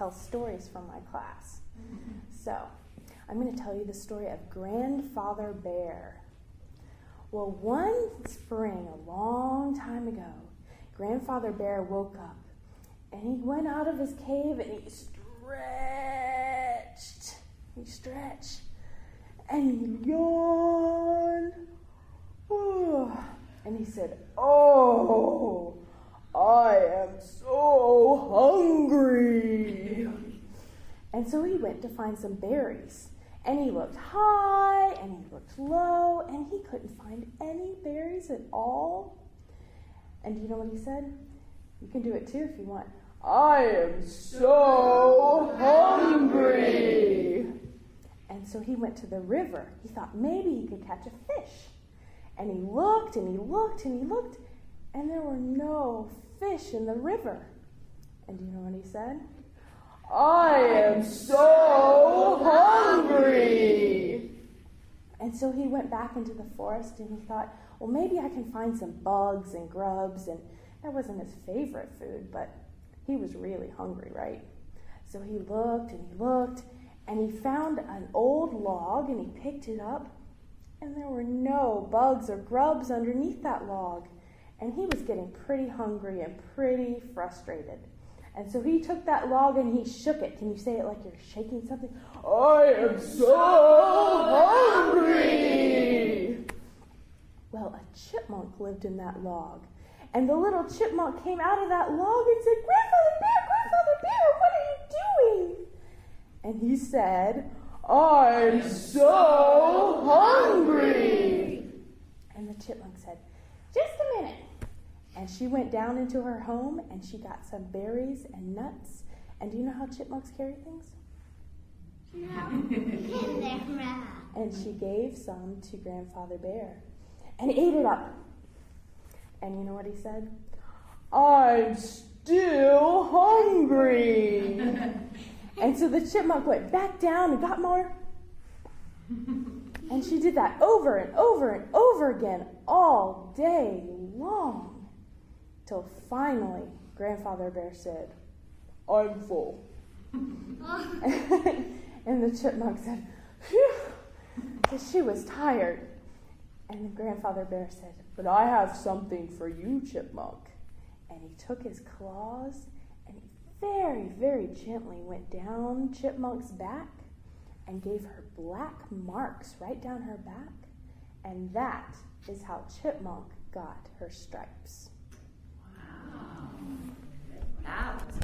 tell stories from my class. So, I'm going to tell you the story of Grandfather Bear. Well, one spring, a long time ago, Grandfather Bear woke up, and he went out of his cave, and he stretched, and he yawned, and he said, "Oh, I am so hungry." And so he went to find some berries. And he looked high, and he looked low, and he couldn't find any berries at all. And do you know what he said? You can do it too if you want. "I am so hungry." And so he went to the river. He thought maybe he could catch a fish. And he looked, and he looked, and he looked, and there were no fish in the river. And do you know what he said? "I am so hungry." And so he went back into the forest, and he thought, well, maybe I can find some bugs and grubs, and that wasn't his favorite food, but he was really hungry, right? So he looked, and he found an old log, and he picked it up, and there were no bugs or grubs underneath that log, and he was getting pretty hungry and pretty frustrated. And so he took that log and he shook it. Can you say it like you're shaking something? "I am so hungry." Well, a chipmunk lived in that log. And the little chipmunk came out of that log and said, Grandfather Bear, what are you doing?" And he said, "I'm so hungry." And the chipmunk said, "Just a minute." And she went down into her home, and she got some berries and nuts. And do you know how chipmunks carry things? No. In their mouth. And she gave some to Grandfather Bear. And he ate it up. And you know what he said? "I'm still hungry." And so the chipmunk went back down and got more. And she did that over and over and over again all day long. Till finally, Grandfather Bear said, "I'm full." And the chipmunk said, "Phew," because she was tired. And then Grandfather Bear said, "But I have something for you, Chipmunk." And he took his claws, and he very, very gently went down Chipmunk's back and gave her black marks right down her back. And that is how Chipmunk got her stripes. Wow. That was